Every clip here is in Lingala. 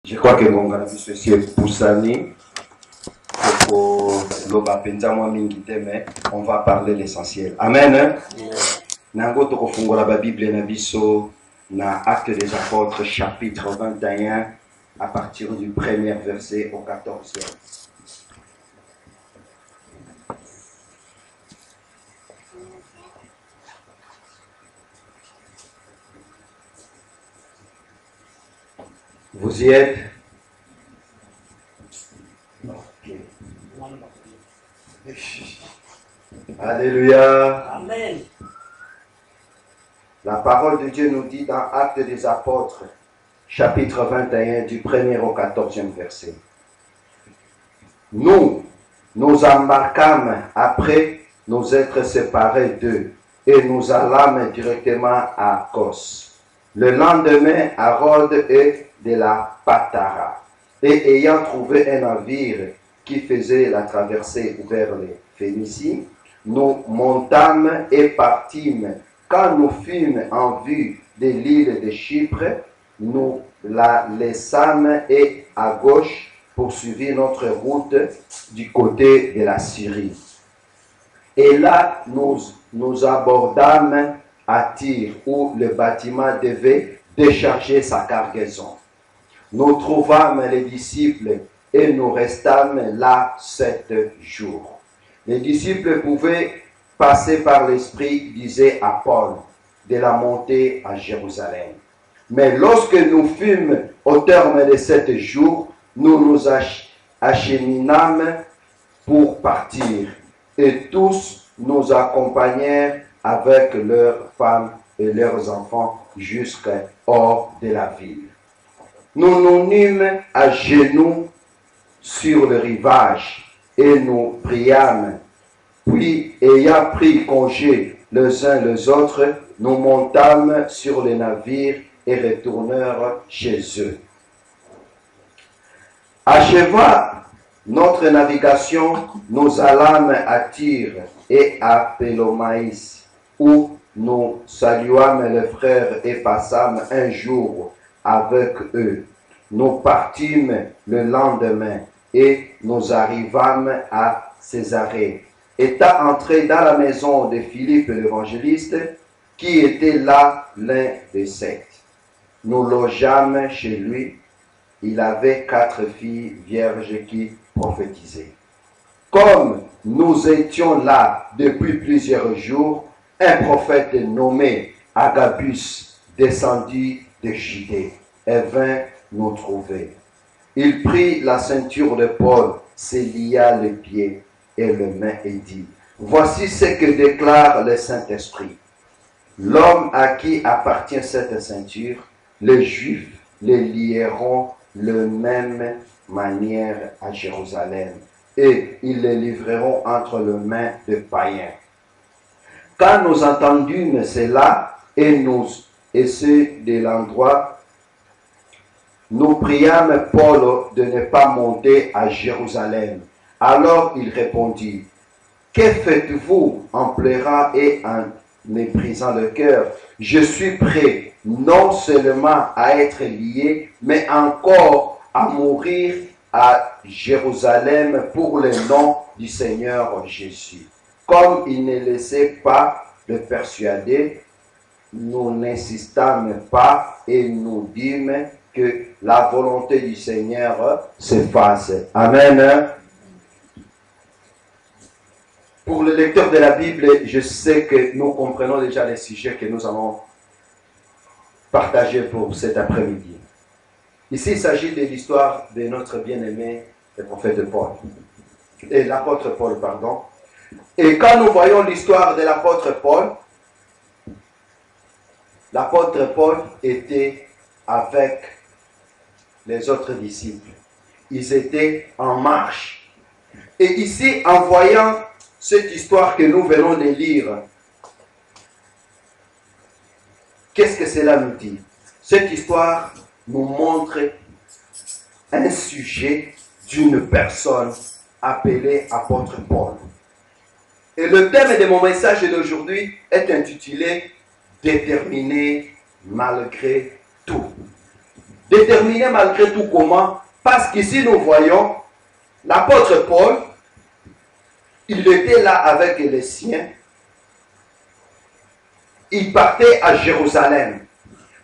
Je crois que mon grand monsieur Poussani, mais on va parler l'essentiel. Amen. Nango toko fungola ba Bible na biso na Actes des Apôtres chapitre 21 à partir du premier verset au 14e. Vous y êtes? Okay. Alléluia. Amen. La parole de Dieu nous dit dans Actes des Apôtres, chapitre 21, du 1er au 14e verset. Nous embarquâmes après nous être séparés d'eux et nous allâmes directement à Kos. Le lendemain, à Rhodes et de la Patara. Et ayant trouvé un navire qui faisait la traversée vers les Phéniciens, nous montâmes et partîmes. Quand nous fûmes en vue de l'île de Chypre, nous la laissâmes et à gauche poursuivit notre route du côté de la Syrie. Et là, nous abordâmes à Tyr, où le bâtiment devait décharger sa cargaison. Nous trouvâmes les disciples et nous restâmes là 7 jours. Les disciples pouvaient passer par l'Esprit, disait à Paul, de la montée à Jérusalem. Mais lorsque nous fûmes au terme de 7 jours, nous nous acheminâmes pour partir, et tous nous accompagnèrent avec leurs femmes et leurs enfants jusqu'hors de la ville. Nous nous mîmes à genoux sur le rivage et nous priâmes. Puis, ayant pris congé les uns les autres, nous montâmes sur le navire et retournèrent chez eux. Achevant notre navigation, nous allâmes à Tyr et à Pélomaïs, où nous saluâmes les frères et passâmes un jour avec eux. Nous partîmes le lendemain et nous arrivâmes à Césarée. Étant entrés dans la maison de Philippe l'évangéliste, qui était là l'un des 7. Nous logeâmes chez lui. Il avait 4 filles vierges qui prophétisaient. Comme nous étions là depuis plusieurs jours, un prophète nommé Agabus descendit de Judée et vint nous trouver. Il prit la ceinture de Paul, se lia les pieds et les mains et dit, « Voici ce que déclare le Saint-Esprit. L'homme à qui appartient cette ceinture, les Juifs les lieront de la même manière à Jérusalem, et ils les livreront entre les mains de païens. » Quand nous entendîmes cela, et ceux de l'endroit, nous priâmes Paul de ne pas monter à Jérusalem. Alors il répondit, « Que faites-vous en pleurant et en méprisant le cœur? Je suis prêt non seulement à être lié, mais encore à mourir à Jérusalem pour le nom du Seigneur Jésus. » Comme il ne laissait pas le persuader, nous n'insistâmes pas et nous dîmes que la volonté du Seigneur se fasse. Amen. Pour le lecteur de la Bible, je sais que nous comprenons déjà les sujets que nous allons partager pour cet après-midi. Ici, il s'agit de l'histoire de notre bien-aimé, le prophète Paul. Et l'apôtre Paul, pardon. Et quand nous voyons l'histoire de l'apôtre Paul était avec les autres disciples. Ils étaient en marche. Et ici, en voyant cette histoire que nous venons de lire, qu'est-ce que cela nous dit? Cette histoire nous montre un sujet d'une personne appelée apôtre Paul. Et le thème de mon message d'aujourd'hui est intitulé « Déterminé malgré tout ». Déterminé malgré tout comment? Parce qu'ici nous voyons l'apôtre Paul, il était là avec les siens. Ils partaient à Jérusalem.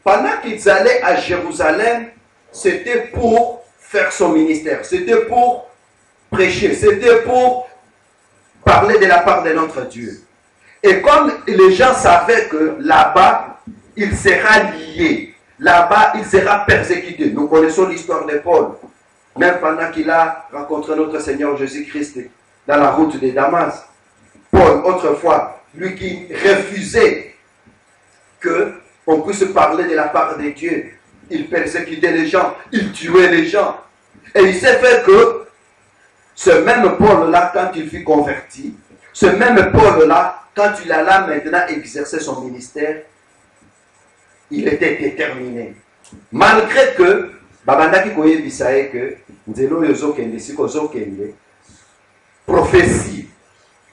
Pendant qu'ils allaient à Jérusalem, c'était pour faire son ministère. C'était pour prêcher. C'était pour parler de la part de notre Dieu. Et comme les gens savaient que là-bas, il sera lié. Là-bas, il sera persécuté. Nous connaissons l'histoire de Paul. Même pendant qu'il a rencontré notre Seigneur Jésus-Christ dans la route de Damas. Paul, autrefois, lui qui refusait qu'on puisse parler de la part de Dieu. Il persécutait les gens, il tuait les gens. Et il s'est fait que ce même Paul-là, quand il fut converti, ce même Paul-là, quand il alla maintenant exercer son ministère, il était déterminé. Malgré que, babandaki koye bisaye que, nzelo yozo kende, siko zo kende, prophétie,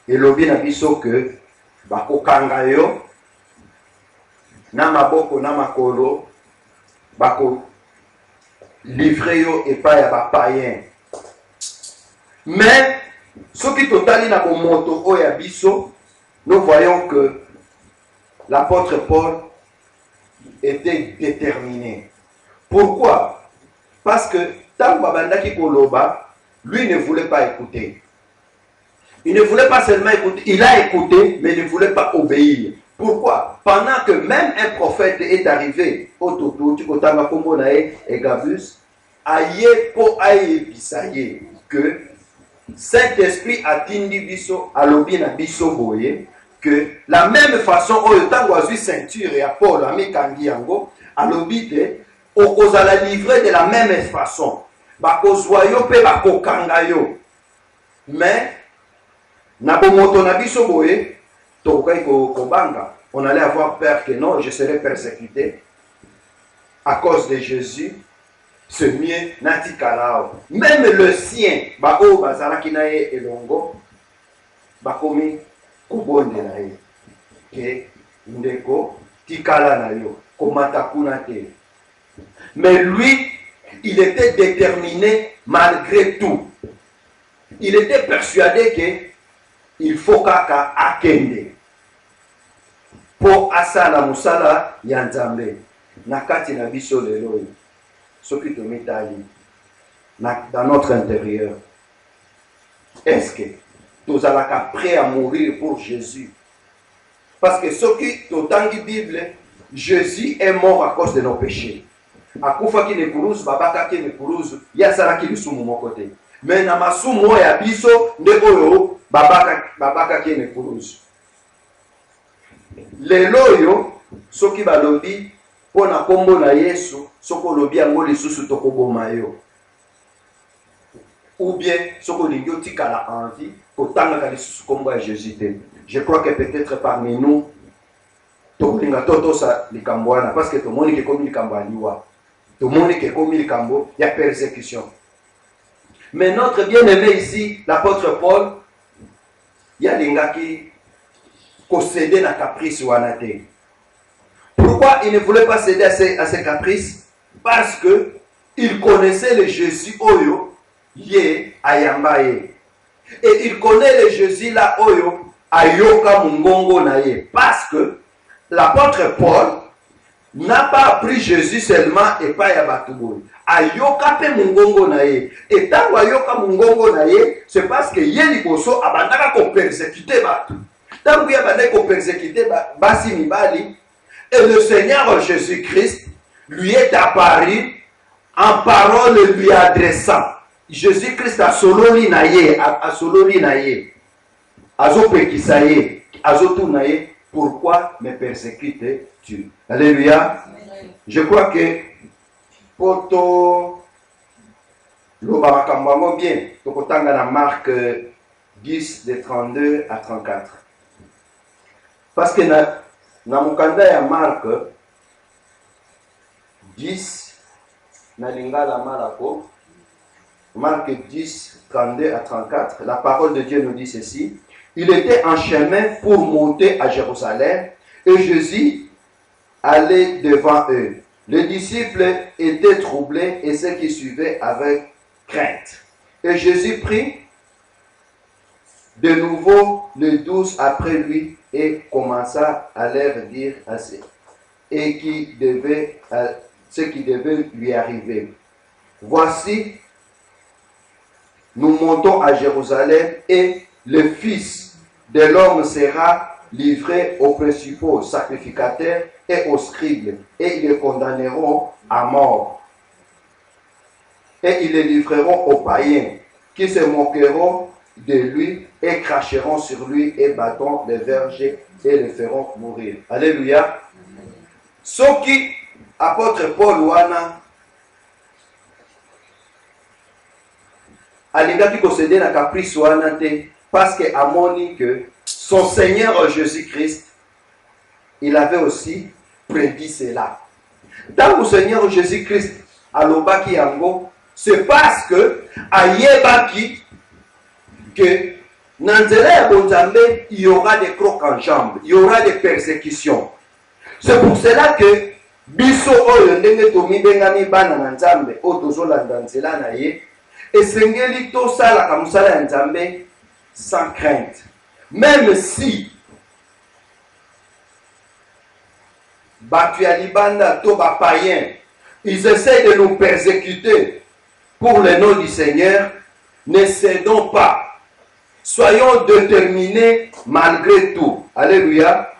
et lobi na biso que, bako kangayo, na maboko na makolo, bako livre yo epai ya bapayen. Mais, ce qui totali na komoto oya biso, nous voyons que l'apôtre Paul était déterminé. Pourquoi? Parce que tant babandaki koloba, lui ne voulait pas écouter. Il ne voulait pas seulement écouter, il a écouté, mais il ne voulait pas obéir. Pourquoi? Pendant que même un prophète est arrivé, et Gabus, aye po aye bisaye, que Saint-Esprit a tindi biso, alobi na biso boye, que la même façon, au temps où ceinture et à Paul, ami kangi yango, alobi te, okozala livré de la même façon. Bakozwayo pe bakokangayo. Mais, na bomoto na biso boye, on allait avoir peur que non, je serai persécuté à cause de Jésus. Ce mieux nati kalao. Même le sien, bao bazala kinaye elongo, bakomi kubonde na ye. Ke ndeko tikala na yo, komata kuna te. Mais lui, il était déterminé malgré tout. Il était persuadé que il faut kaka akende. Po asala musala ya nzambe. Nakati na biso lelo. Ce qui te met dans notre intérieur. Est-ce que nous allons prêts à mourir pour Jésus? Parce que ce qui t'entend la Bible, Jésus est mort à cause de nos péchés. À Koufa qui ne kourouz, Babaka qui ne kourouz, Yasara qui ne soumou mon côté. Mais na masumo ya biso, Neboyo, Babaka qui ne kourouz. Les loyo, ce qui va lobby, pour na kombo na Yesu, soko lobi yango lisusu tokoboma yo. Ou bien soko lingi otikala envie kotanga lisusu kombo ya Jésus te. Je crois que peut-être parmi nous tokolinga toto sa likambo wana parce que tomoni ke komi likambo aliwa. Tomoni ke komi likambo ya persécution. Mais notre bien-aimé ici, l'apôtre Paul, ya lingaki ko céder na caprice wana te. Pourquoi il ne voulait pas céder à ses caprices? Parce que il connaissait le Jésus Oyo, Ye Ayambaye. Et il connaît le Jésus là Oyo, Ayoka Mungongo Naye. Parce que l'apôtre Paul n'a pas appris Jésus seulement et pas Yabatuboy. Ayoka pe Mungongo Naye. Et tant Ayoka Mungongo Naye, c'est parce que Yeli Boso abandaka ko persécuter Batu. Tant que Yabandaka ko persécuter Basi Mibali. Et le Seigneur Jésus-Christ lui est apparu en parole lui adressant. Jésus-Christ a sololi naye, a sololi naye, azo pekisaye, azo tunaye. Pourquoi me persécutes-tu? Alléluia. Je crois que poto lo barakambango bien. Tokotanga na Marc 10 de 32 à 34. Parce que na mukanda ya Marc 10 na lingala malako Marc 10 32 à 34, la parole de Dieu nous dit ceci: il était en chemin pour monter à Jérusalem et Jésus allait devant eux. Les disciples étaient troublés et ceux qui suivaient avec crainte. Et Jésus prit de nouveau les 12 après lui et commença à leur dire assez ce qui devait lui arriver. Voici, nous montons à Jérusalem et le Fils de l'homme sera livré aux principaux sacrificateurs et aux scribes, et ils le condamneront à mort. Et ils le livreront aux païens, qui se moqueront de lui et cracheront sur lui et battront les vergers et le feront mourir. Alléluia. Ce qui, apôtre Paul wana, alingaki posséder la caprice wana te, parce que amoni que son Seigneur Jésus-Christ, il avait aussi prédit cela. Dans le Seigneur Jésus-Christ, alobaki yango, c'est parce que ayebaki que dans la bonzambe, il y aura des crocs en jambes, il y aura des persécutions. C'est pour cela que biso oyo ndenge tomibengami bana na nzambe oyo tozolanda nzela na ye esengeli tosalaka mosala ya nzambe sans crainte. Même si batu ya libanda to bapaïens, ils essaient de nous persécuter pour le nom du Seigneur, ne cédons pas. Soyons déterminés malgré tout. Alléluia.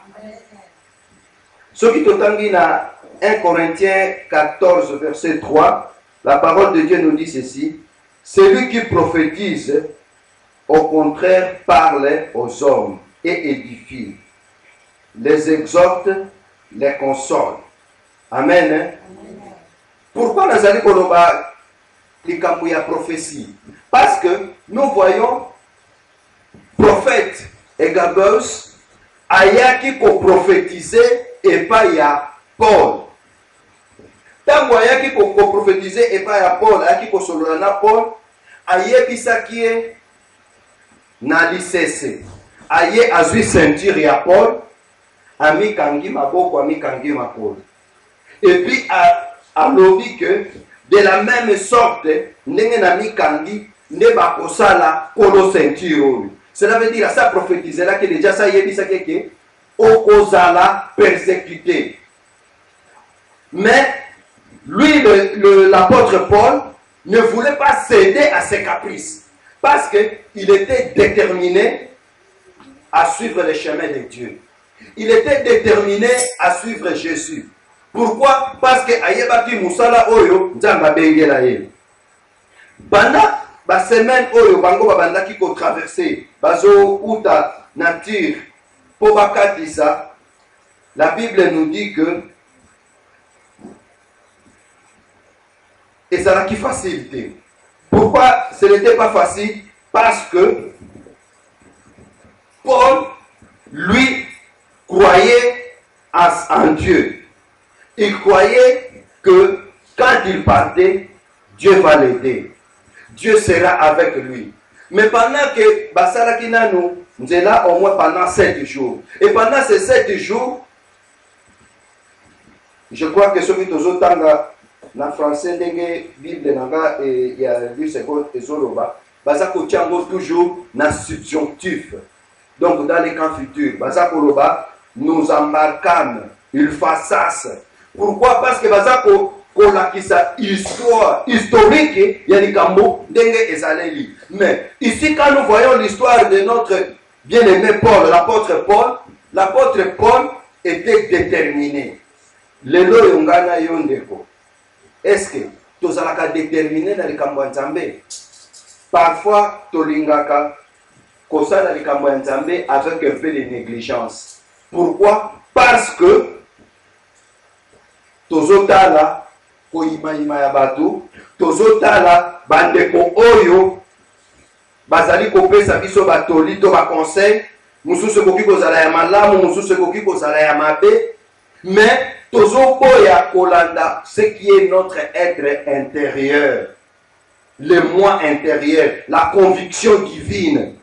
Ce qui t'entendit dans 1 Corinthiens 14, verset 3, la parole de Dieu nous dit ceci. Celui qui prophétise, au contraire, parle aux hommes et édifie, les exhorte, les console. Amen. Amen. Pourquoi nous allons koloba likambo ya prophétie? Parce que nous voyons prophète Agabus ayaki ko prophétiser et pas ya Paul. Tango ayaki ko prophétiser et pas ya Paul, ayaki ko solola na Paul, ayebisaki na lisese. Aye azui ceinture ya Paul, ami kangi maboko, ami kangi ma Paul. Et puis a lobby que de la même sorte, ndenge na mi kangi ne ba kosala kolo ceinture. Cela veut dire ça prophétiser là que déjà ça yebisaki que okozala persécuté. Mais lui, l'apôtre Paul, ne voulait pas céder à ses caprices. Parce qu'il était déterminé à suivre le chemin de Dieu. Il était déterminé à suivre Jésus. Pourquoi? Parce que ayebaki musala oyo nzamba bengela ye. Banda ba semaine oyo bango babandaki ko traverser bazo uta nature po bakatisa. La Bible nous dit que et ça n'a qui facilité. Pourquoi ce n'était pas facile? Parce que Paul, lui, croyait en Dieu. Il croyait que quand il partait, Dieu va l'aider. Dieu sera avec lui. Mais pendant que Basala Kinanu, nous est là au moins pendant 7 jours. Et pendant ces 7 jours, je crois que ceux qui sont en français, Bible, il y a lu seconde et Zoroba, Basako Tiango toujours dans subjonctif. Donc dans les camps futurs, Basako Roba, nous embarquons, il façasse. Pourquoi? Parce que Basako kolakisa histoire historique, il y a des cambo, dengue et zaleli. Mais ici, quand nous voyons l'histoire de notre bien-aimé Paul, l'apôtre Paul était déterminé. Lelo yongana yondeko. Est-ce que tu as déterminé dans les cambo nzambe? Parfois, tolingaka kosa dans les cambo nzambe avec un peu de négligence. Pourquoi? Parce que tozotala koyimayima ya bato, tozotala bandeko oyo bazali kopesa biso batoli to ba conseil, mususu koki kozala ya malamu, mususu koki kozala ya mabe, mais tozokoya kolanda ce qui est notre être intérieur, le moi intérieur, la conviction divine.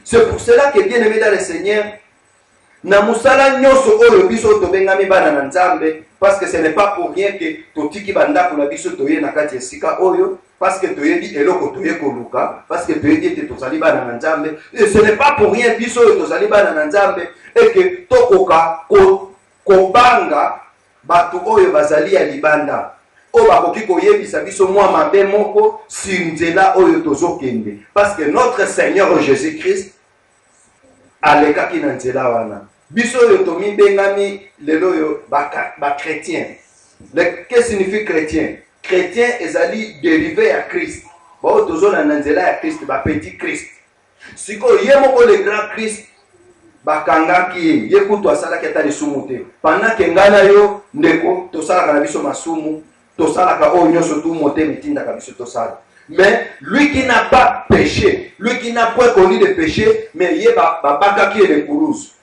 C'est pour cela que bien aimé dans le Seigneur, Na musala nyonso oyo biso tobengami bana na Nzambe, parce que ce n'est pas pour rien que totiki bandako na biso toye na kati esika oyo, parce que toyebi eloko toye koluka, parce que toyebi ete tozali bana na Nzambe, et ce n'est pas pour rien biso oyo tozali bana na Nzambe, et que tokoka kobanga bato oyo bazali ya libanda, o bakoki koyebisa biso mwa mabe moko sur nzela oyo tozokende, parce que notre Seigneur Jésus-Christ alekaki na nzela wana. Biso oyo tomibengami lelo yo ba chrétien. Qu'est-ce que signifie chrétien? Chrétien ezali dérivé à Christ. Ba tozona na nzela ya Christ, ba petit Christ. Siko ye moko le grand Christ bakangaki ye kutu asalaki ata lisumu te. Pendant que ngana yo ndeko tosalaka na biso masumu, tosalaka oyo nyonso tu mote mitindaka biso tosala. Mais lui qui n'a pas péché, lui qui n'a point connu de péché, mais il a qui est le kourouze.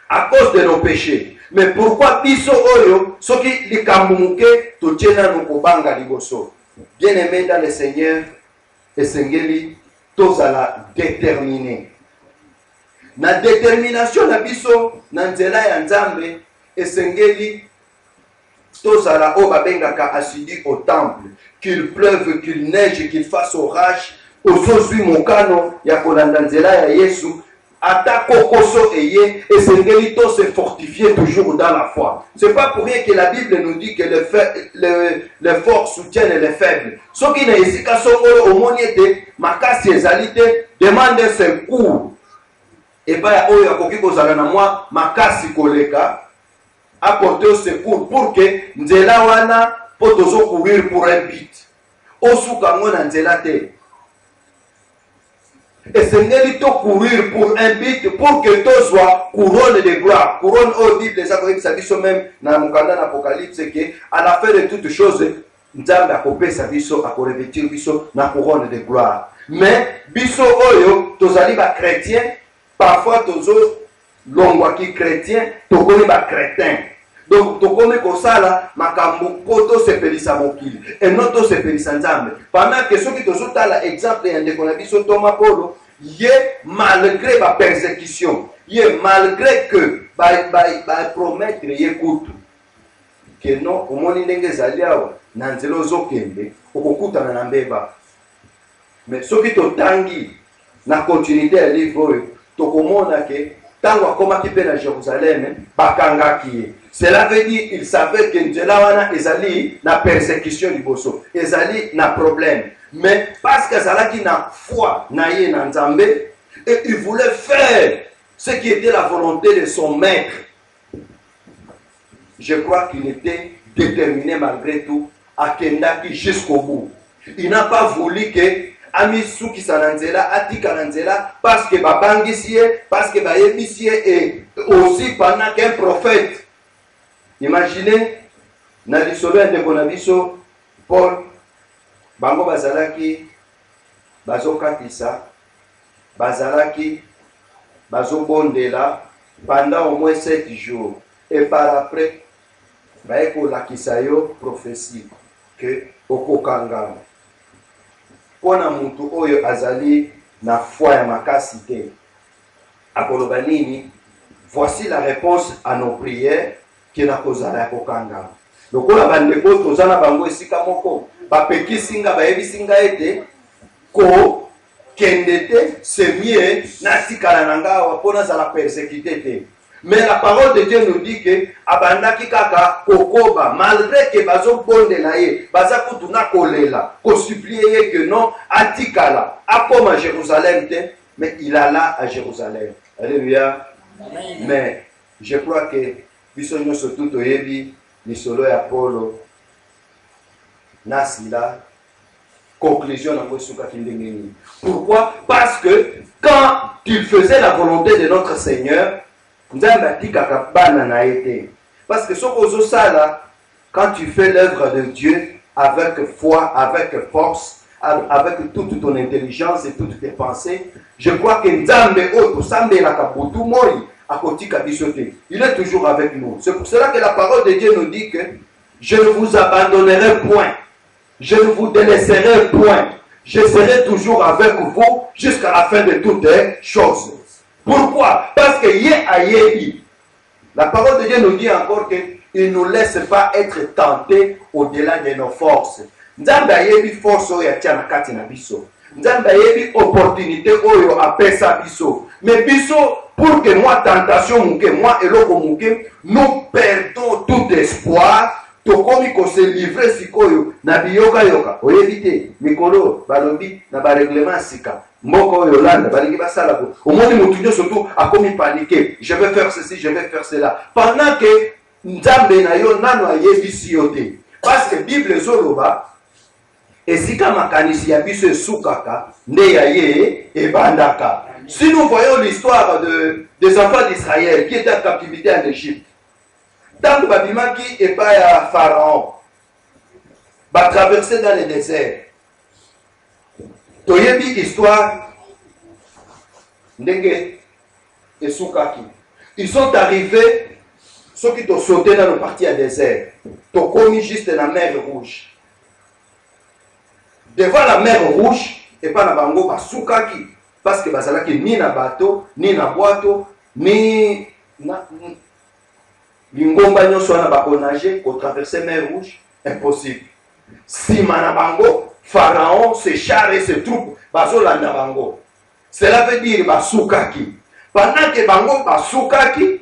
À cause de nos péchés. Mais pourquoi biso oyo, ce qui les kamumuke, to tchena no kobanga liboso. Bien aimé dans le Seigneur, et Sengeli, tous à la déterminer. Na détermination na biso, na nzela ya Nzambe, et Sengeli, tous à la obabengaka asidi au temple. Qu'il pleuve, qu'il neige, qu'il fasse orage, aujourd'hui mon canon, ya kolanda nzela ya Yesu, ata kokoso eye, et Seigneur se fortifier toujours dans la foi. C'est pas pour rien que la Bible nous dit que les forts soutiennent les faibles. Ceux qui n'ont pas au monde de makasi ezalité, demande un secours. Et pas oyo akoki kozala na moi makasi koleka, apporter au secours pour que nzela wana pour toujours courir pour un but. Osuka ngona nzela te. Et c'est n'est pas courir pour un but pour que tout soit couronne de gloire. Couronne au Bible, les apocalypses, ça dit même dans mon canal d'Apocalypse, que à la fin de toutes choses, Nzambe a coupé sa biso, a revêtir biso na couronne de gloire. Mais biso oyo, tozali ba chrétien, parfois tozo longwaki chrétien, tokoni ba crétin. Donc, tokome kosala makambo poto sepelisa mokili et non to sepelisa Nzambe. Pendant que ceux qui tozo tala exemple et ndeko na biso Thomas Paulo, ye malgré ba persécution, ye malgré que ba promettre ye kutu que non omoni ndenge zali awa na nzela ozokende okokutana na mbeba. Mais ceux qui totangi na continuité ya livre oyo tokomona ke tango akomaki mpe na Jérusalem bakangaki ye. Cela veut dire qu'il savait que Nzela wana ezali na persécution liboso, ezali na problème. Mais parce que Zalaki na foi na ye na Nzambe, et il voulait faire ce qui était la volonté de son maître. Je crois qu'il était déterminé malgré tout à kendaki jusqu'au bout. Il n'a pas voulu que Amisu qui s'ananzela, Atika nanzela, parce que babangisiye, parce que bayebisiye, et aussi pendant qu'un prophète. Imaginez, na lisolo ndeko na biso Paul, bango bazalaki bazokatisa, bazalaki bazobondela pendant au moins 7 jours. Et par après, baekolakisa yo prophétie que okokangama. Pona mutu oyo azali na foi ya makasi te. Akoloba nini? Voici la réponse à nos prières que na kozala ya kokangama. Lokola bandeko tozana bango esika moko bapekisi nga bayebisi nga ete ko kende te c'est mieux na tikala na nga awa mpona azala persécuté te. Mais la parole de Dieu nous dit que abandaki kaka kokoba malgré que bazobondela ye baza kutuna kolela ko supplier ye que non atikala akoma à Jérusalem te, mais il alla à Jérusalem. Alléluia. Amen. Mais je crois que biso nyonso tout oyebi lisolo ya Paulo na Sila conclusion na kosuka kindengeni. Pourquoi? Parce que quand il faisait la volonté de notre Seigneur, parce que quand tu fais l'œuvre de Dieu avec foi, avec force, avec toute ton intelligence et toutes tes pensées, je crois que il est toujours avec nous. C'est pour cela que la parole de Dieu nous dit que je ne vous abandonnerai point, je ne vous délaisserai point, je serai toujours avec vous jusqu'à la fin de toutes choses. Pourquoi? Parce que Yé a Yébi. La parole de Dieu nous dit encore qu'il ne nous laisse pas être tentés au-delà de nos forces. Nzambe a Yébi force oyo atia na kati na biso. Nzambe a Yébi opportunité oyo apesa biso. Mais biso, pour que moi tentation mouke, moi eloko mouke, nous perdons tout espoir. Tokomi ko se livrer sikoyo na biyoka yoka. Oyevite mikolo balobi na ba règlement sika. Mboko Yolanda balingi basala ko. Au moins mutunyo surtout a komi paniquer. Je vais faire ceci, je vais faire cela. Pendant que Nzambe na yo nano ayebisi yote. Parce que Bible zoloba esika makanisi ya biso esukaka nde ya ye ebandaka. Si nous voyons l'histoire des enfants d'Israël qui étaient en captivité en Égypte, tant que Babimaki et pas à Pharaon, va traverser dans le désert. Toyebi histoire Ndenge et Soukaki. Ils sont arrivés, ceux qui ont sauté dans le parti à désert, ils ont commis juste la mer Rouge. Devant la mer Rouge, et pas na bango ba Soukaki, parce que bazalaki ni na bateau, ni na boato, ni na Lingomba nyonso wana bakonager ko traverser mer Rouge, impossible. Si manabango Pharaon, ses chars et ses troupes bazolanda bango. Cela veut dire basukaki. Pendant que bango basukaki,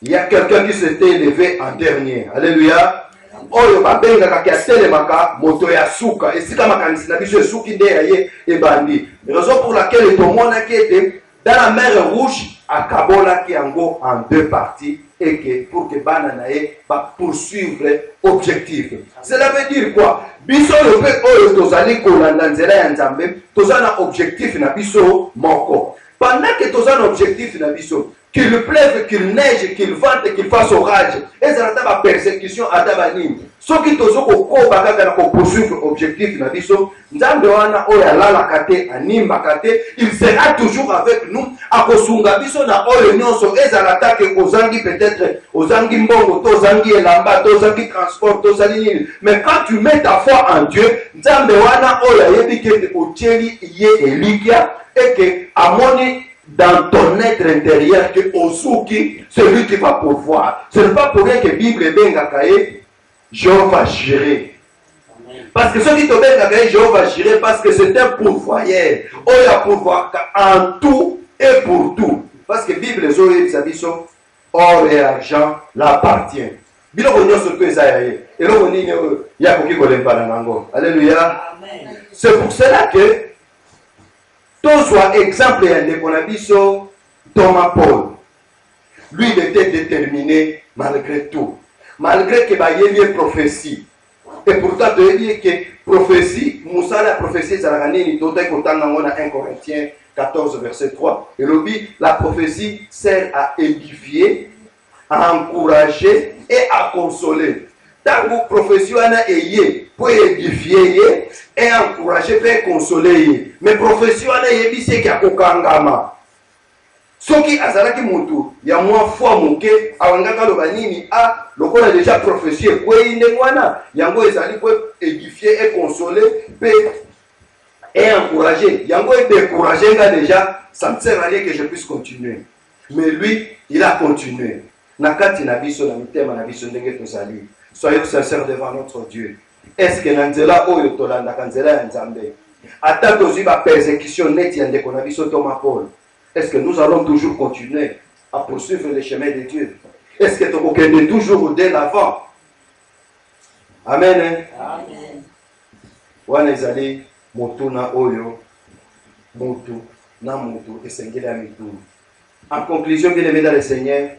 il y a quelqu'un qui s'était élevé en dernier. Alléluia. Oyo babengaka ki atelemaka moto ya suka. Esika makanisi na biso suki nde ya ye ebandi. Raison pour laquelle tomona ki était dans la mer Rouge, akabola ki yango en deux parties. Et que pour que Bananae va poursuivre objectif. Cela veut dire quoi? Biso le pe oyo tozali kolanda nzela ya Nzambe, tozana objectif na biso moko. Pendant que tozana objectif na biso, qu'il pleuve, qu'il neige, qu'il vente, qu'il fasse orage, et ça n'a pas persécution à Tabanim. Ceux qui tozo ko bakaka na ko poursuivre objectif na biso, Nzambe wana oya lala kate animba kate, il sera toujours avec nous. Akosunga biso na oyo nyonso ezalata ke ozangi peut-être ozangi mbongo, tozangi elamba, tozangi transport, tozangi nini. Mais quand tu mets ta foi en Dieu, Nzambe wana oya yebi ke otieli ye elikia et que amoni dans ton être intérieur que Osuki, celui qui va pourvoir. Ce n'est pas pour rien que la Bible Bengakaye, Jéhovah Jireh. Parce que ceux qui te Bengakaye, Jéhovah Jireh, parce que c'est un pourvoyeur. On a pourvoir en tout et pour tout. Parce que la Bible Zoé, or et argent l'appartient. Alléluia. C'est pour cela que tout soit exemple et indépendant. Thomas Paul, lui il était déterminé malgré tout, malgré que il y ait prophétie. Et pourtant il y a que prophétie, Moussa la prophétie ça l'a gagné, il doit être dans 1 Corinthiens 14 verset 3. Et la prophétie sert à édifier, à encourager et à consoler. Tant que prophétie est pour édifier et encourager et consoler. Mais prophétie est qui a kokangama. Soki azalaki mutu ya mwa foi moke awangaka lo banini a lokola déjà prophétie kwa indengwana yango ezali pour édifier et consoler et encourager. Yango est découragé là déjà, ça ne sert à rien que je puisse continuer. Mais lui, il a continué. Nakati na biso na mitema na biso ndenge tozali. Soyons sincères devant notre Dieu. Est-ce que Nanzela oyo tolanda kanzela ya Nzambe? Ata tozi ba persécution neti yande kona biso Thomas Paul. Est-ce que nous allons toujours continuer à poursuivre les chemins de Dieu? Est-ce que tu vas toujours dès l'avant? Amen. Amen. Wana ezali motuna oyo mutu na mutu esengeli ya mituna. En conclusion, bien aimé dans le Seigneur,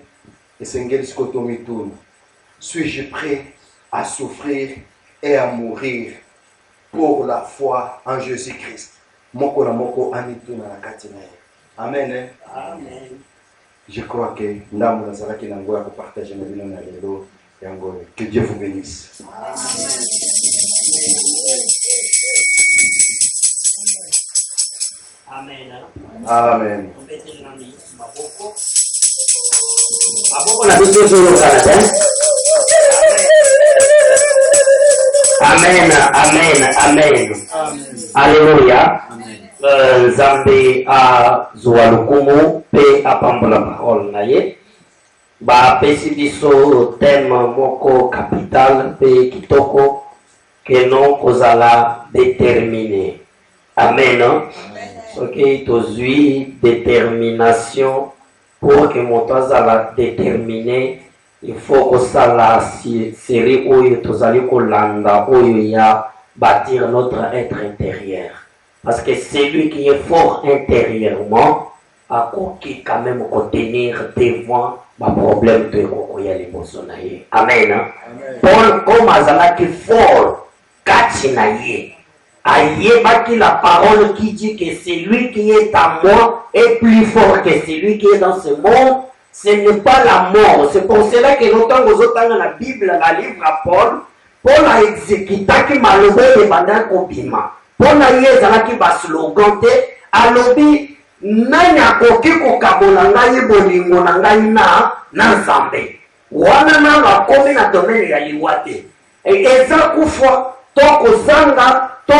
esengeli sikoto mituna. Suis-je prêt à souffrir et à mourir pour la foi en Jésus-Christ? Moko na moko amituna na katina. Amen. Amen. Je crois que ndamu nazalaki na ngoya ko partager na bino na lelo yango. Que Dieu vous bénisse. Amen. Amen. Amen. Amen. Amen. Alléluia. Amen. Nzambe a Zoualukumu pe apambola parole na ye. Ba pesi biso thème moko capital pe kitoko que non kozala déterminé. Amen. Ok, tozui détermination pour que mon azala déterminé. Il faut que ça la série oyo tozali kolanda oyo ya bâtir notre être intérieur. Parce que celui qui est fort intérieurement a qui quand même contenir devant ma problème de kokoya liboso na ye. Amen. Paul comme azala qui fort kati na ye. Ayebaki la parole qui dit que celui qui est à moi est plus fort que celui qui est dans ce monde. Ce n'est pas la mort. C'est pour cela que nous avons dans la Bible, la livre à Paul, Paul a exécuté qui m'a levé les bandins compliments. Paul a eu un slogan, alobi nanya koki kokabola ngai bolingo na ngai na nzambe. Wana na bakomi na domaine ya liwate. Eza kufa to kozanga to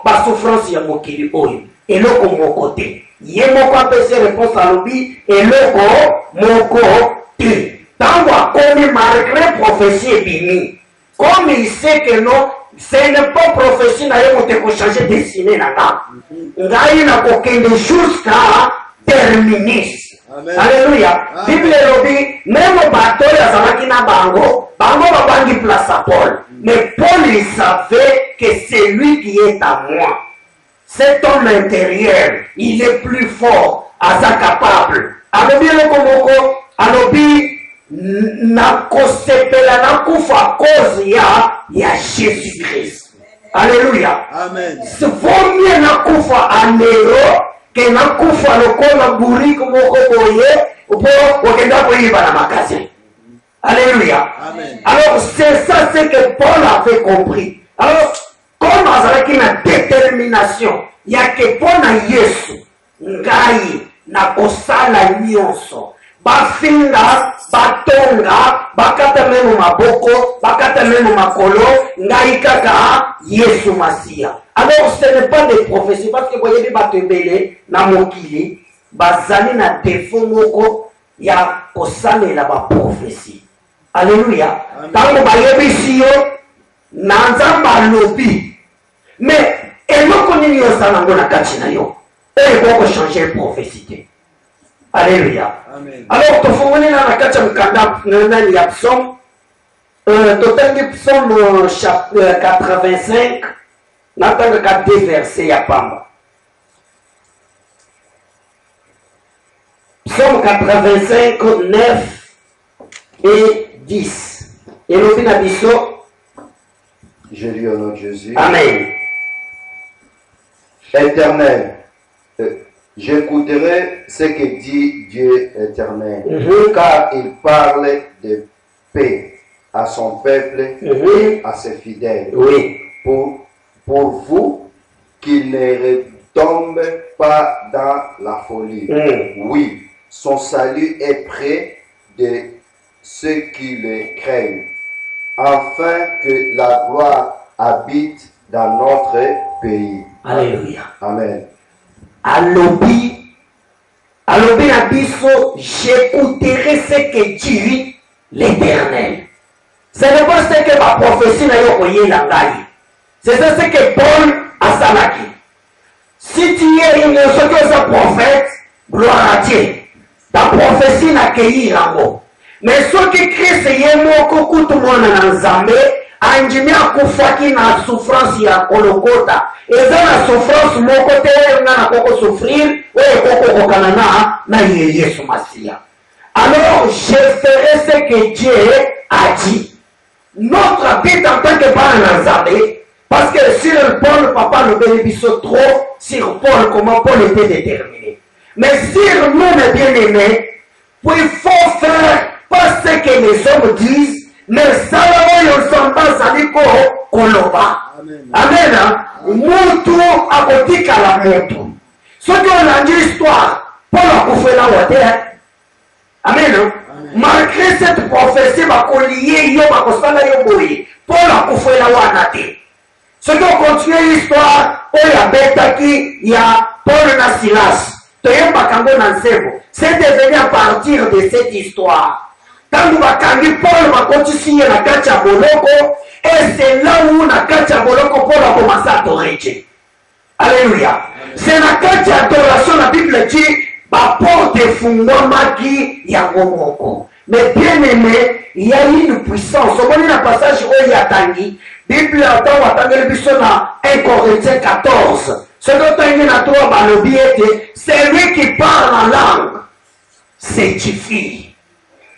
ba souffrance ya mokili oyo. Eloko moko te. Ye moko apesi réponse alobi eloko moko te. Tango akomi malgré prophétie ebimi. Comme il sait que non, ce n'est pas prophétie na ye mote ko changer destiné na nga. Ngai na kokende jusqu'à terminus. Alléluia. Bible elobi même bato ya zalaki na bango babangi place à Paul. Mais Paul il savait que c'est lui qui est à moi. Cet homme intérieur, il est plus fort, asa capable. Alobi eloko moko, alobi na kosepela na kufa cause ya Jésus-Christ. Alléluia. Amen. C'est vaut mieux na kufa anero que na kufa lokola buri moko boye upo wakenda kuiba na makazi. Alléluia. Amen. Alors c'est ça ce que Paul avait compris. Alors comme azalaki na détermination ya ke pona Yesu ngai na kosala nyonso bafinga batonga bakata memo maboko bakata memo makolo ngai kaka Yesu Masia. Alors ce n'est pas des prophéties parce que voyez bato ebele na mokili bazali na défaut moko ya kosalela ba prophétie. Alléluia. Tango bayebisi yo na nzamba lobi mais eloko nini yosala ngo na kati na yo oyo koko changer prophétie. Alléluia. Amen. Alors tofungoni na kati ya mkanda nani ya psaume totangi psaume chapitre 85 natanga ka 2 versets ya pamba. Psaume 85 9 et 10. Et nous na biso. Je lis au nom de Jésus. Amen. Éternel, j'écouterai ce que dit Dieu éternel, car il parle de paix à son peuple et à ses fidèles. Oui. Pour vous, qu'il ne retombe pas dans la folie. Oui, son salut est près de ceux qui le craignent, afin que la gloire habite dans notre pays. Alléluia. Amen. Alobi na biso, j'écouterai ce que dit l'Éternel. Ce n'est pas ce que ma prophétie na yo koye la ngai. C'est ça ce que Paul a salaki. Si tu es une prophète, gloire à Dieu. Ta prophétie n'a cueilli yango. Mais ce qui Christ est moko kutu mwana na nzambe, anjimia kufaki na souffrance ya kolokota. Eza na souffrance moko te na koko souffrir, oye koko kokanana na Yesu Masia. Alors je ferai ce que Dieu a dit. Notre but en tant que parents na nzambe, parce que sur Paul, papa le bénéficie trop, sur Paul, comment Paul était déterminé. Mais sur nous, mes bien-aimés, il faut faire pas ce que les hommes disent, mais ça va y ressemble à l'iko koloba. Amen. Moutou a côté la moutou. Ce qu'on a dit histoire, Paul a fait la water. Amen. Malgré cette prophétie, ma collier, yo, ma costala yo boy, Paul a fait la wanate. Ce qu'on continue l'histoire, il y a Betaki, il y a Paul na Silas. C'est devenu à partir de cette histoire. Quand nous avons Paul va continuer la Kacha Boloko, et c'est là où la Kacha Boloko Paul a commencé à adorer. Alléluia. C'est la Kacha adoration, la Bible dit, ma porte est fungwamaki ya ngomoko. Mais bien aimé, il y a une puissance. Au moment du passage où il y a Tangi, Bible a tant le biso na 1 Corinthiens 14. Ce dont il y a trois balobi était, c'est lui qui parle en langue. Certifie.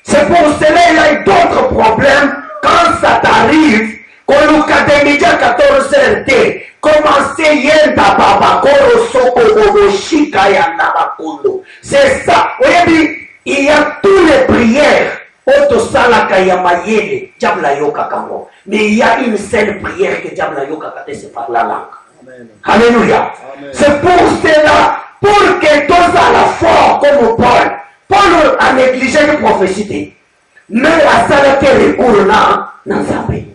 C'est pour cela qu'il y a d'autres problèmes quand ça t'arrive. Quand l'Académie 14 RT, commencez yenda babakoro soko boboshika ya nabakundo. C'est ça. Il y a toutes les prières. Otosalaka ya mayele, diable yoka kango. Mais il y a une seule prière que diable yoka kate, c'est par la langue. Amen. Alléluia. Amen. C'est pour cela, pour que tous à la foi comme Paul. Paul a négligé de prophétie. Mais la salle qui recourt là, n'en savait.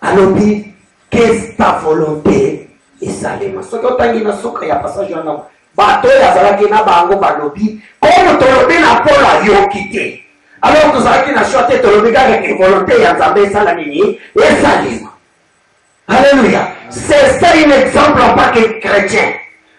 Alors dit, qu'est-ce ta volonté et salema. Ce que tu as dit dans ce cas, passage en homme. Bateau ya zalaki na bango balobi. Comme tolobi na Paul a yo quitté. Alors que zalaki na choité tolobi avec une volonté ya Nzambe sala nini et salima. Alléluia. C'est ça un exemple en tant que chrétien.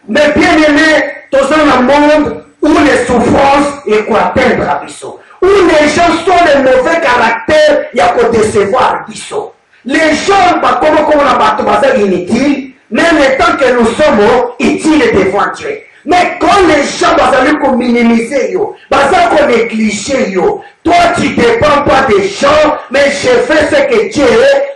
Mais bien aimé, dans un monde où les souffrances et quoi atteindre à Bissot. Où les gens sont les mauvais caractères, il y a qu'à décevoir Bissot. Les gens, comme on a battu, inutiles, même tant que nous sommes utiles devant Dieu. Mais quand les gens vont minimiser, vont négliger, toi tu ne dépends pas des gens, mais je fais ce que Dieu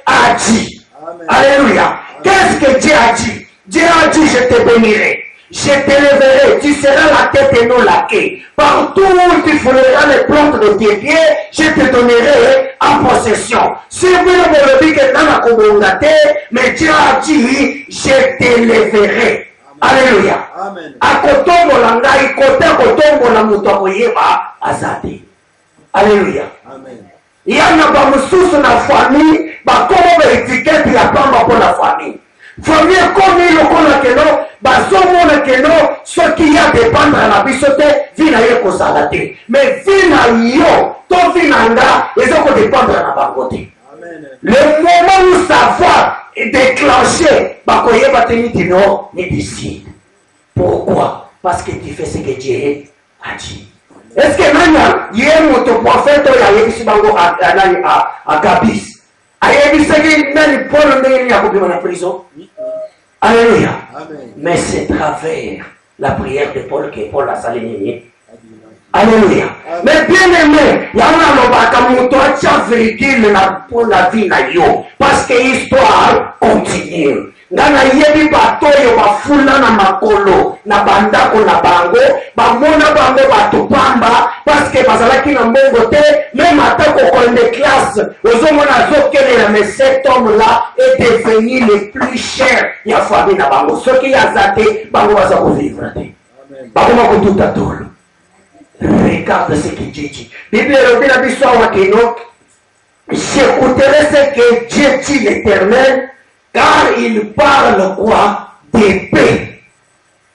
a dit. Amen. Alléluia. Qu'est-ce que Dieu a dit? Dieu a dit, je te bénirai. Je t'élèverai, tu seras la tête et non la queue. Partout où tu fouleras les plantes de tes pieds, je te donnerai en possession. Si vous me dites que dans la communauté, mais Dieu a dit, je t'élèverai. Alléluia. Amen. A kotombo la ngai, kote kotombo la muto koyeba azadi. Alléluia. Amen. Il y a un mususu na famille, comment étiquette la pamba pour la famille. Famille comme il le que non, bazomona que non, ce qui a dépendre à la bisote, vina yeko salate. Mais vina yo, to vinanga, ils ont dépendre à la bangote. Le moment où ça va déclencher, bakoye bateni tino, ne décide. Pourquoi? Parce que tu fais ce que Dieu a dit. Est-ce que maintenant, il y a un prophète qui a Gabis? En prison. Alléluia. Amen. Mais c'est travers la prière de Paul que Paul a salué. Alléluia. Amen. Mais bien aimé, il y a un virgule pour la vie parce que l'histoire continue. Ngana yebi batoyo bafula na makolo na bandako na bango bamona bango batupamba parce que bazalaki na mbongo te même atako konde classe ozomona zokelela mais cet homme là est devenu le plus cher ya famille na bango soki yazate bango baza ko vivre te bakoma ko tout atolo. Regarde ce que Dieu dit. Bible est la biso wa keno j'écouterai ce que Dieu dit l'Éternel. Car il parle quoi? Des paix.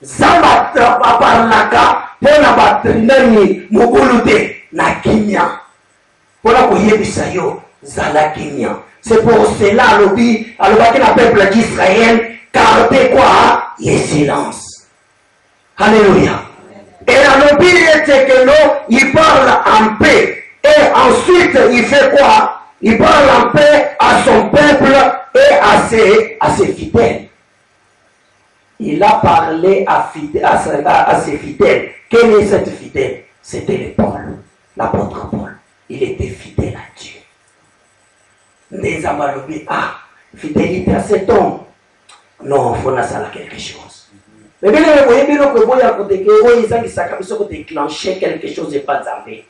Zamba parlaka pona batnani mugulude na kimia. Pona koyebisa yo zala kimia. C'est pour cela lobi alobaki na peuple d'Israël gardez quoi? Le silence. Alléluia. Et la lobi était que non, il parle en paix. Et ensuite il fait quoi? Il parle en paix à son peuple et à ses fidèles. Il a parlé à ses fidèles. Quel est cette fidèle? C'était le Paul, l'apôtre Paul. Il était fidèle à Dieu. Des Amalobi, fidélité à cet homme. Non, il faut quelque chose. Mais bien, vous voyez bien que vous avez déclenché quelque chose de pas jamais.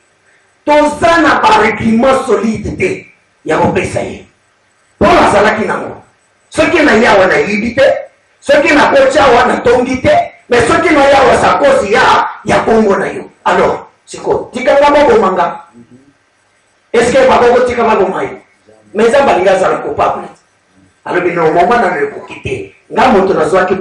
Tout ça n'a pas argument solide. Il y a un peu ça. Pour la salaki nango. Ceux qui n'ont pas de yibite, ceux qui n'ont pas de tongite, mais ceux qui n'ont pas de sakosi ya kongo na yo. Alors, c'est quoi? Tikanga mabo manga. Est-ce que papa ko tikanga mabo mayo? Mais ça balinga ça le coupable. Alors, au moment où on a quitté,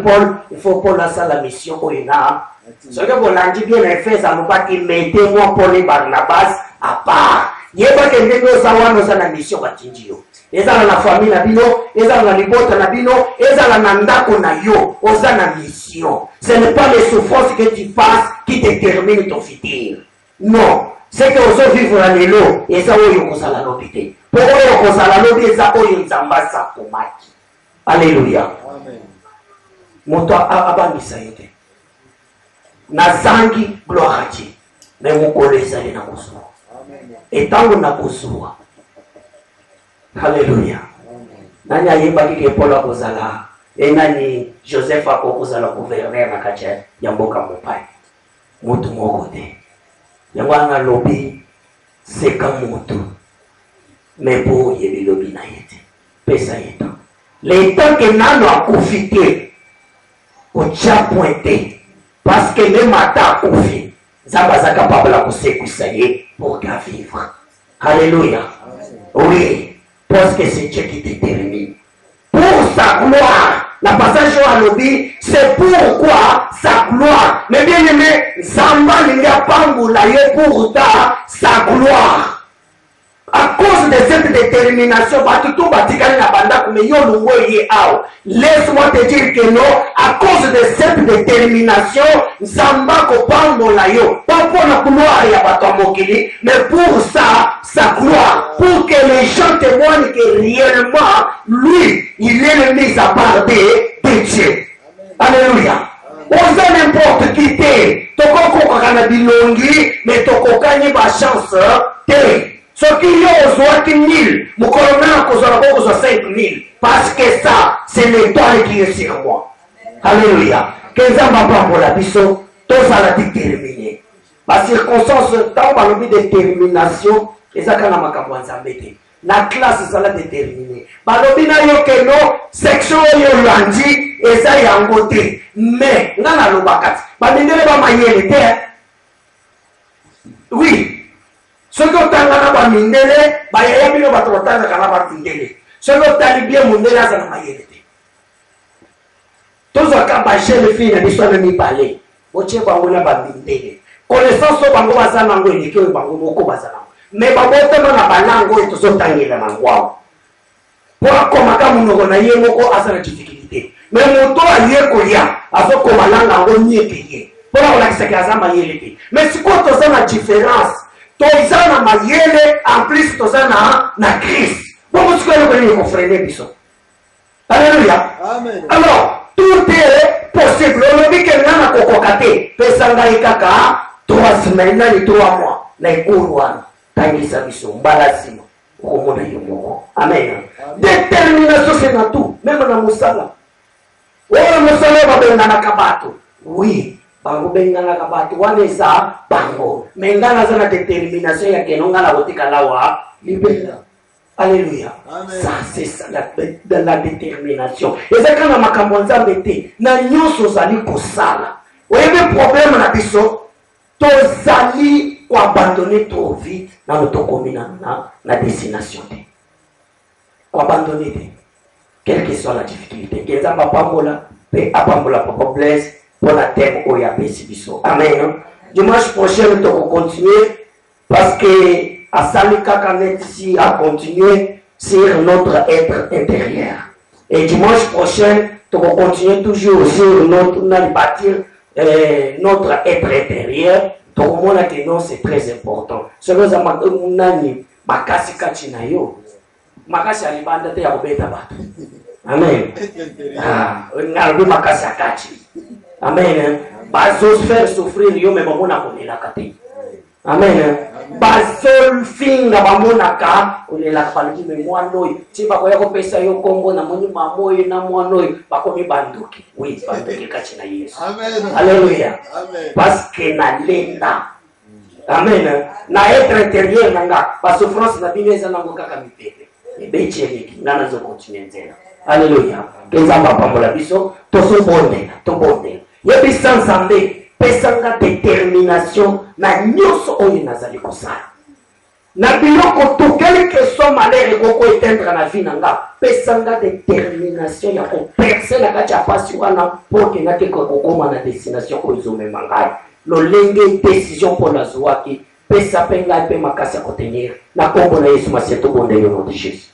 Paul, il faut Paul à la mission au Ina. Ce que vous l'avez bien fait, ça ne veut pas qu'il mette moi Paul et Barnabas à part. Il n'y a pas que nous avons la mission à Tindio. Ils ont la famille Nabino, ils ont la libota Nabino, ils ont la nandako na yo, ils ont la mission. Ce n'est pas les souffrances que tu passes qui déterminent ton futur. Non. C'est que vous vivez dans les lots, et ça, vous avez la lobité. Pour vous, vous avez la lobité, ça, vous avez la lobité. Alléluia. Amen. Mon toit a abandonné. Nazangi, gloire à Dieu. Mais vous connaissez les Nakousou. Et tant que Nakousou. Alléluia. Nanya yemba kike Paul akozala. Et nani Joseph akozala gouverneur na kache yamboka mopai. Mutu mokote. Yamwana lobby c'est comme motu. Mais pour y le lobby na yete. Pesa yeto. Les temps que nano a profité. Au tcha pointé. Parce que même matin a profité. Zabaza capable de se pour qu'à vivre. Alléluia. Oui. Parce que c'est Dieu qui détermine. Pour sa gloire, la passage à l'obé, c'est pourquoi sa gloire. Mais bien aimé, Zamba n'a pas pour sa gloire. À cause de cette détermination, laisse-moi te dire que non, à cause de cette détermination, Zamba Kopangolayo, pas pour la gloire ya Batomokili, mais pour sa gloire, pour que les gens témoignent que réellement, lui, il est le mis à part de Dieu. Alléluia. Osa n'importe qui t'es, toko kokana bilongi, mais toko kanye ba chance, t'es. Ce qui y a aux 1000, mon colonel a aux 5000. Parce que ça, c'est l'étoile qui est sur moi. Alléluia. Que ça m'a pas pour la biso, tout ça l'a déterminé. Ma circonstance, tant qu'on a de détermination, et ça quand on a embêté. La classe, ça l'a déterminé. Balobi na yo que non, section yo lundi, et ça y a un côté. Mais, n'a la lobakat. Bandele ba mayele te. Oui. Ce que tu as dit, c'est que tu as dit, ce que tu as dit, c'est tous les cas, les filles ne sont pas parlé. Tu as dit, connaissance de Bango Bazanango et de Bango Moko Bazanango. Mais Bango Bazanango et tous les temps. Pour comment on a eu une difficulté. Mais mon tour a eu Koya, à ce qu'on a eu payé. Pour la mais c'est quoi la différence? Toza na mayele en plus toza na Christ. Pourquoi tu veux nous freiner biso? Alléluia. Amen. Alors, tout est possible. On dit que nana kokokate, pesanga ikaka 3 semaines et 3 mois. Na ikuruana, tangisa biso mbalasima. Komona yomoko. Amen. Détermination c'est dans tout, même dans musala. Oh musala ba benga na kabato. Oui. Bango bengana kabatu waneza bango mengana zana détermination ya kenonga la botika lawa libera. Alléluia. Ça c'est ça la détermination. Et ça quand makambo nzambe te na nyonso zali kosala. Oyebe problème na biso to zali ko abandonner trop vite na notre commune na destination te. Ko abandonner te. Quelle que soit la difficulté, que nzamba pambola pe apambola papa bless. Pour la terre où il y a Bessibiso. Amen. Dimanche prochain, nous allons continuer parce que à Salika Kanet ici a continué sur notre être intérieur. Et dimanche prochain, nous allons continuer toujours sur notre bâtir notre être intérieur. Donc, mon non, c'est très important. Ce que nous avons dit, makasi kachinayo, makasi alibanda te ya obeta batu. Amen. Ah, ngalbi makasi akachi. Amen. Bazos faire souffrir yo mais bamona kolela kati. Amen. Bazol finga bamona ka kolela kaluki me mwanoi. Tiba ko yako pesa yo kombo na moni mamoyi na mwanoi bakomi banduki. Oui, banduki kati na Yesu. Amen. Alléluia. Amen. Parce que na lenda. Amen. Na être intérieur nanga ba souffrance na bimeza nango kaka mipete. Ebecheli ngana zo continuer nzela. Alléluia. Kezamba pambola biso to so bonde, to bonde. Yebisa nzambe pesanga détermination na nyonso oyo nazali kosala. Na biloko to quel que soit malheur ekoko éteindre na vie nanga pesanga détermination ya ko percer na kati ya pasi wana po ke ngate ko kokoma na destination ko izomema ngai lolenge décision pour la zwaki pesa penga pe makasi ya kotenir na kombo na Yesu masieto bonde au nom de Jésus.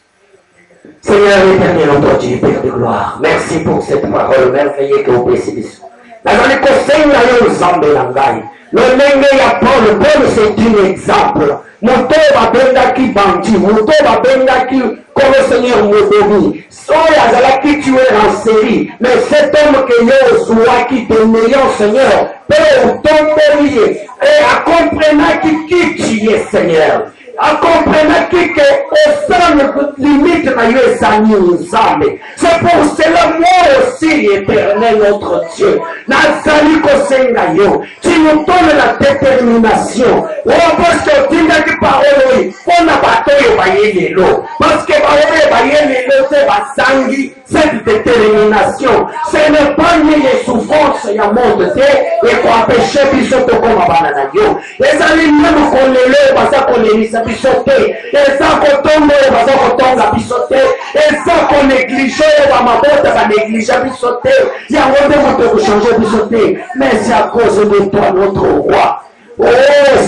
Seigneur éternel, notre Dieu, Père de gloire, merci pour cette parole merveilleuse que vous précisez. Nazali kosenga yo nzambe na ngai lolenge ya Paul c'est un exemple. Moto babengaki bandi, moto babengaki comme Seigneur Modomi. Soya azalaki tué en série, mais cet homme que yo ozwaki de meilleur Seigneur, peut otombeli et accomprenaki qui tu es Seigneur. Accomprenaki que au sein de limite na yo ezali nzambe. C'est pour cela moi aussi éternel notre Dieu. Nazali kosenga yo. Tu nous donnes la détermination. Oh parce que tu n'as que parole on a batoyo bayelelo. Parce que bayelelo c'est basangi, cette détermination. Ce n'est pas ni les souffrances ya monde et qu'on empêcher biso to koma bana yo. Ezali même qu'on lelo basa qu'on lelisa biso te. Eza kotombo basa kotonga biso te. Eza qu'on néglige ba mabota ba néglige biso te. Ya wonde moto ko changer biso te. Mais c'est à cause de toi notre roi. Oh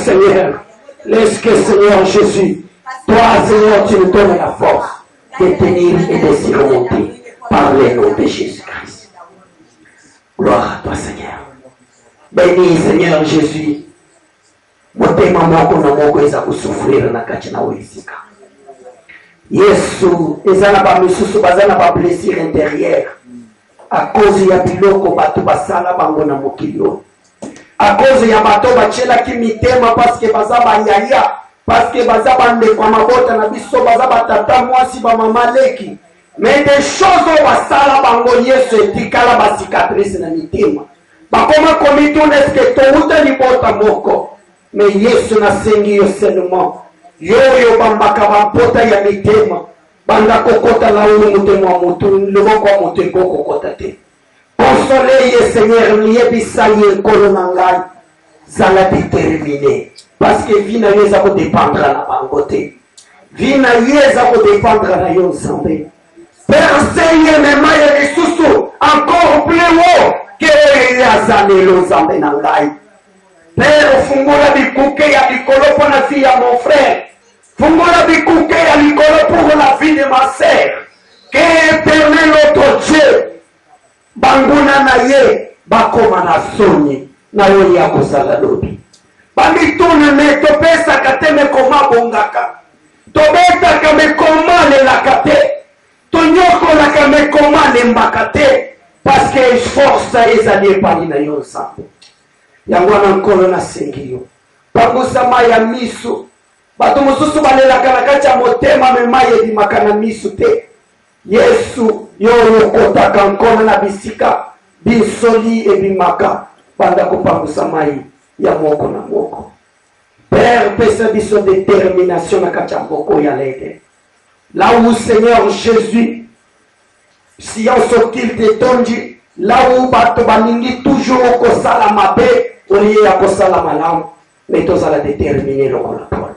Seigneur, laisse que Seigneur Jésus, toi Seigneur, tu nous donnes la force de tenir et de surmonter par le nom de Jésus-Christ. Gloire à toi Seigneur. Béni Seigneur Jésus. Motema moko na moko eza kusufrira na kati na wezika. Yesu eza na ba misusu bazana ba blessure intérieure à cause ya biloko bato basala bango na mokilio. À cause ya bato bachelaki mitema parce que baza bayaya, parce que baza bande kwa mabota na biso baza batata mwasi ba mama leki. Mais des choses basala bango Yesu etikala ba cicatrice na mitema. Bakoma komito neske to uta libota moko. Mais Yesu na sengi yo seulement. Yo bambaka bampota ya mitema. Banda kokota la ulu mutema mutu, luboko wa mutu kokota te. Consolez Seigneur, liebisa ye nkolo na ngai. Zala déterminé. Parce que vie na yeza ko dépendre na bango te. Vie na yeza ko dépendre na yo nzambe. Père ye mema ye lisusu encore plus haut que ye azanelo nzambe na ngai. Père fungula bikuke ya likolo pour la vie ya mon frère. Fungula bikuke ya likolo pour la vie de ma sœur. Que éternel notre Dieu banguna na ye bakoma na soni na yo ya kozala lobi. Bamitune me topesa kateme koma bongaka. Tobeta me koma le lakate. Tonyoko la kame koma le mbakate. Parce que force ezali pali na yo nsambe. Yangwana nkolo na sengio. Pakusama ya misu. Bato mususu balelaka na kati ya motema memaye bimakana misu te. Yesu yo kotaka nkolo na bisika bisoli ebimaka banda kopangusa mai ya moko na moko. Père, pesa biso détermination na kati ya moko ya lede. Là où Seigneur Jésus, si on sortit de tonji, là où bato baningi toujours kosala mabe, olie ya kosala malamu, mais tozala déterminer lokola Paul.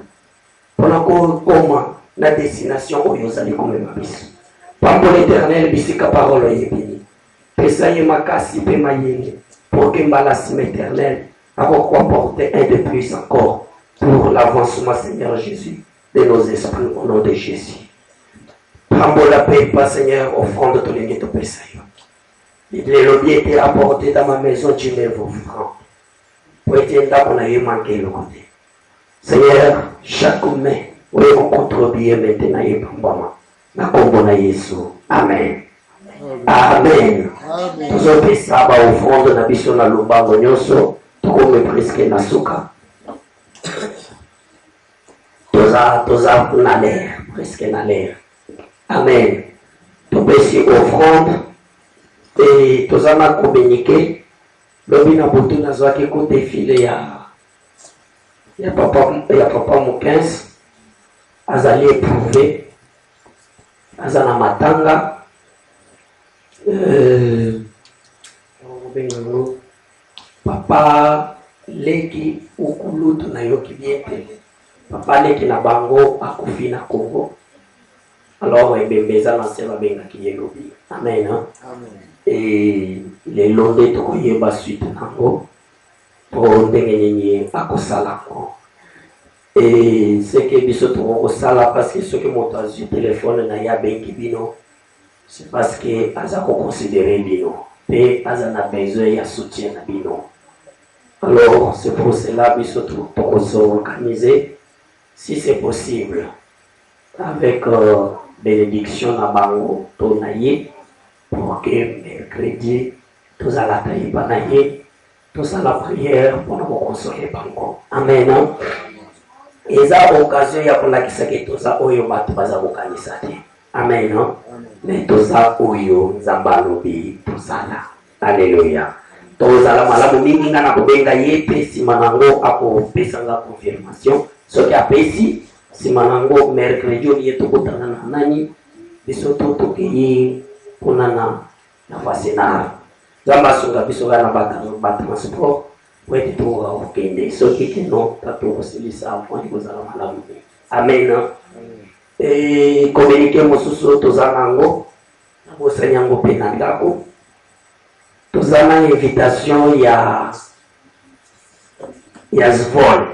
Pona koma na destination oyo zali komema biso. Pambo l'Éternel bisika parole ye béni. Pesa ye makasi pe mayele pour que mbalasi éternel a porter un de plus encore pour l'avancement Seigneur Jésus de nos esprits au nom de Jésus. Pambo la paix pas Seigneur offrande de l'Église de pesa yo. Le lobby était apporté dans ma maison, tu me vos francs. Pour être là on a eu manqué le côté. Seigneur, chaque main, où est mon contribuer maintenant et pambama. Na kombo na Yesu. Amen. Amen. Tuzope saba offrande na biso na lubango nyoso. Tukome presque na suka. Toza na l'air. Presque na l'air. Amen. Tupesi offrande. Et toza na communiquer. Lobi na butu na zwaki ko défilé ya papa Mukens. Azali éprouvé. Azana matanga papa leki ukulutu na yoki biente papa neki na bango akufi na Congo. Alors ebembeza na se babenga kiyelobi. Amen. Et les londe tokoyeba suite nango po ndenge nyenye akosala ko. Et c'est que biso tokosala parce que ce que moto azwi téléphone na ya bengi bino, c'est parce que aza ko considérer bino et aza na besoin ya soutien na bino. Alors c'est pour cela biso tokosorganiser si c'est possible avec bénédiction na bango to na ye pour que mercredi tous à la taille banaye tous à la prière pour nous consoler bango. Amen. Et ça occasion ya kolakisa ke toza oyo bato baza kokanisa te. Amen. Mais toza oyo nzambalobi tozala. Alléluia. Tozala malamu mingi nga na kobenga yepe sima nango akopesa nga confirmation soki apesi sima nango mercredi oyo tokotana na nani biso totokeyi kuna na fasenar zamba sunga biso kana bata transport wete toka okende soki keno tatokosilisa afoni kozala malamu. Amen. Et communiquer mosusu tozala nango na bosanyango mpe na ndako. Tozana invitation ya Zvol.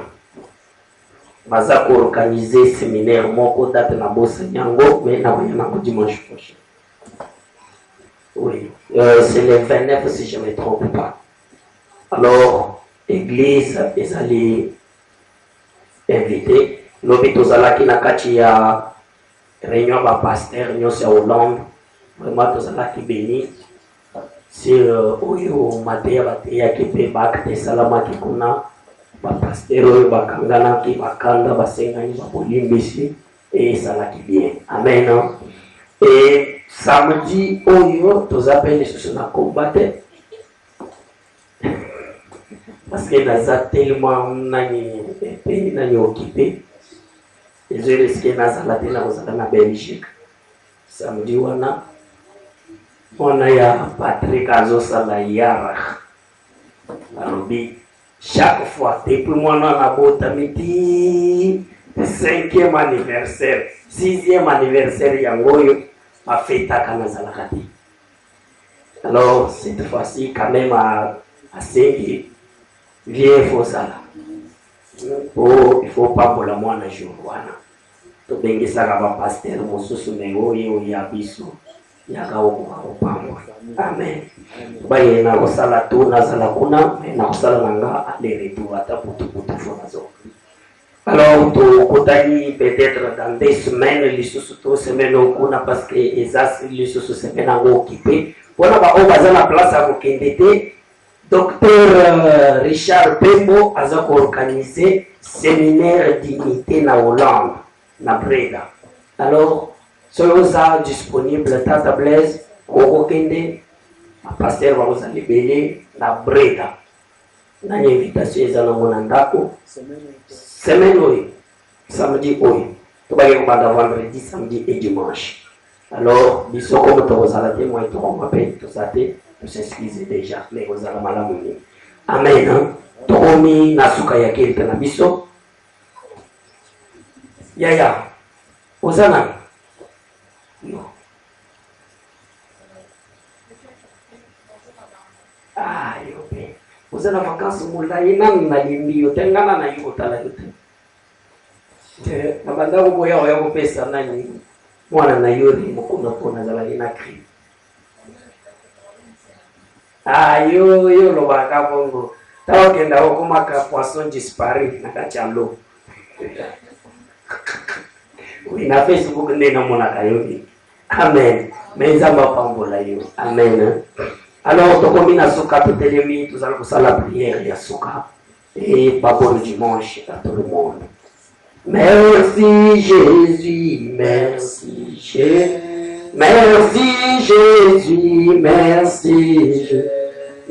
Baza ko organiser séminaire moko date na bossa nyango mais na yango dimanche prochain. Oui, c'est le 29 si je ne me trompe pas. Alors, église est allée inviter. Lobi tozala ki na kati ya réunion ba pasteur nyonso ya Hollande. Vraiment tozala ki béni. Sur oyo mateya bateya kipe bakte salama kikuna ba pasteur oyo bakangana ki bakanda basengani ba polimbisi et salaki bien. Amen. Et samedi oyo tozapene sur na combattre parce que naza tellement nani occupé et je risque nazala tena kozala na Belgique samedi wana. On a Patrick Azosala Yara. Chaque fois, depuis moi, on a beau midi, 5e anniversaire, 6e anniversaire, Yangoyo, ma fête à Kanazalakati. Alors, cette fois-ci, quand même, à 5, viens, faut ça là. Oh, il faut pas pour la moine jour. To bengi saka pasteur, mon sous nego, yabiso. Amen. Baye na kosala tu nazala kuna na kosala nanga aller-retour ata putu fonazo. Alors to kotani peut-être dans des semaines les sous semaines kuna parce que ezas les sous semaines ngo occupé. Voilà ba o bazana place à kokendete. Docteur Richard Pembo a organisé séminaire dignité na Hollande na Breda. Alors soyons disponible Tata Blaise, Kokokende, pasteur va vous aller béler la Breda. Na invitation est dans mon andako. Semaine oui, samedi oui. Tu vas y avoir vendredi, samedi et dimanche. Alors, biso comme tu vas aller moi tu vas m'appeler tout ça tu s'excuser déjà mais vous allez malamu. Amen. Tomi nasuka ya kelka na biso. Ya. Ozana. Non. Ah, yope. Vous avez vacances moulaye nan na limbi yotengana na yotala yote. Na banda ko boya oya ko pesa nani. Mwana na yori mukuna pona zala ina kri. Ah, yo lo baka bongo. Tawo kenda ko maka poisson disparu na kachalo. Oui, na Facebook ndena mona kayobi. Amen. Menzamba pambola yo. Amen. Alors, donc, on a souka tout ennemi, nous allons faire la prière et souka. Et pas bon dimanche à tout le monde. Merci Jésus, merci Jésus. Merci Jésus, merci Jésus.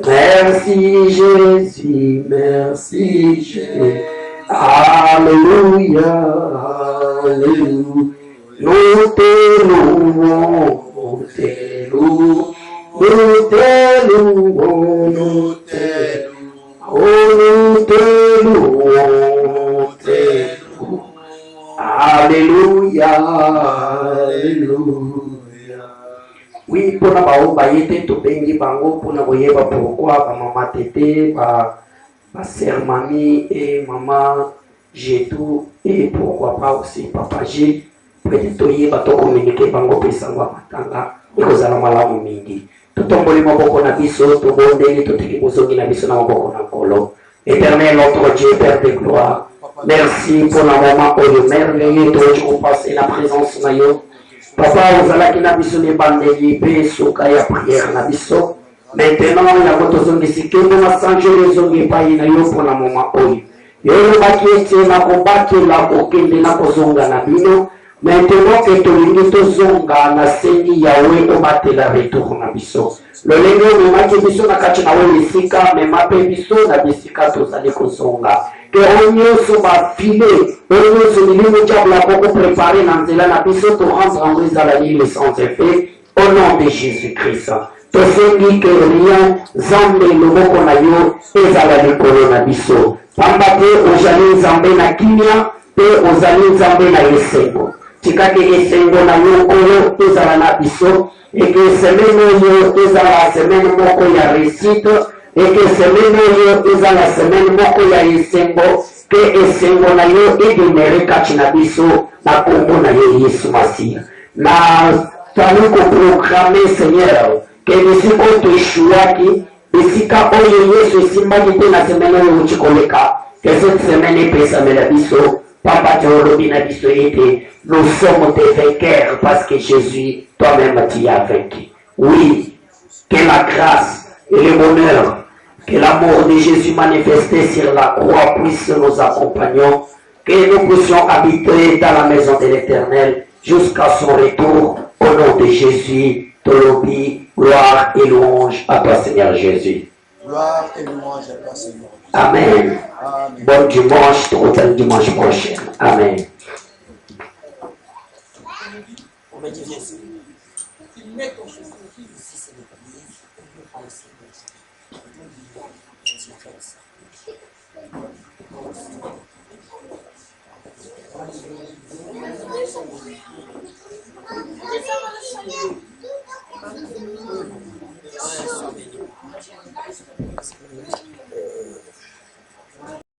Merci Jésus, merci Jésus. Alléluia, alléluia. Nous te louons, nous te louons, nous te louons, nous te louons, oh nous te louons, nous te louons. mpona baobaye te tobengi bango mpona koyeba pourquoi bamama tete basere mami et mama G2 et pourquoi pas aussi papa G peut-être toyeba tocommunique bango pesango ya matanga ekozala malamu mingi totomboli maboko na biso tobondeli totiki bozongi na biso na maboko na nkolo. Éternel notre Dieu Père de gloire, merci pour la moment oyo merveilleux toyo passer la présence na yo papa ozalaki na biso ne bandeli pe soka ya prière na biso maintenant ya botozongisi kendo na sanjelo ezongi epai na yo mpona moma oyo yo olobaki ete nakobakela kokende na kozonga na bino maintenant ke tolingi tozonga nasengi yawe obatela retour na biso lolenge omemaki biso na kati na oyo esika mema mpe biso na bisika tozali kozonga ke oyo nyonso bafile oyo nyonso milimo diable akoko prépare na nzela na biso torendre yango ezala lile sans effet au nom de Jésus-Christ tosengi ke rien nzambe loboko na yo ezala likolo na biso pamba te ozali nzambe na kimia mpe ozali nzambe na esengo tikaki esengo na yo oyo ezala na biso eke semene oyo ezala semene moko ya réussite eke semene oyo ezala semene moko ya esengo ke esengo na yo egenere kati na biso na kombo na yo Yesu Masiya na tali koprograme Seigneur ke bisiko toeshuaki bisika oyo Yesu esimbaki mpe na semene oyo uchikoleka ke cette semaine epesamela biso papa teolobi na biso ete nous sommes des vainqueurs parce que Jésus toi-même tu as vaincu. Oui, que la grâce et le bonheur, que l'amour de Jésus manifesté sur la croix puisse nous accompagner, que nous puissions habiter dans la maison de l'Éternel jusqu'à son retour au nom de Jésus. Tolobi, gloire et louange à toi Seigneur Jésus. Gloire et louange à toi Seigneur. Amen. Amen. Bon dimanche, tout dimanche prochain. Amen. On va dire yes.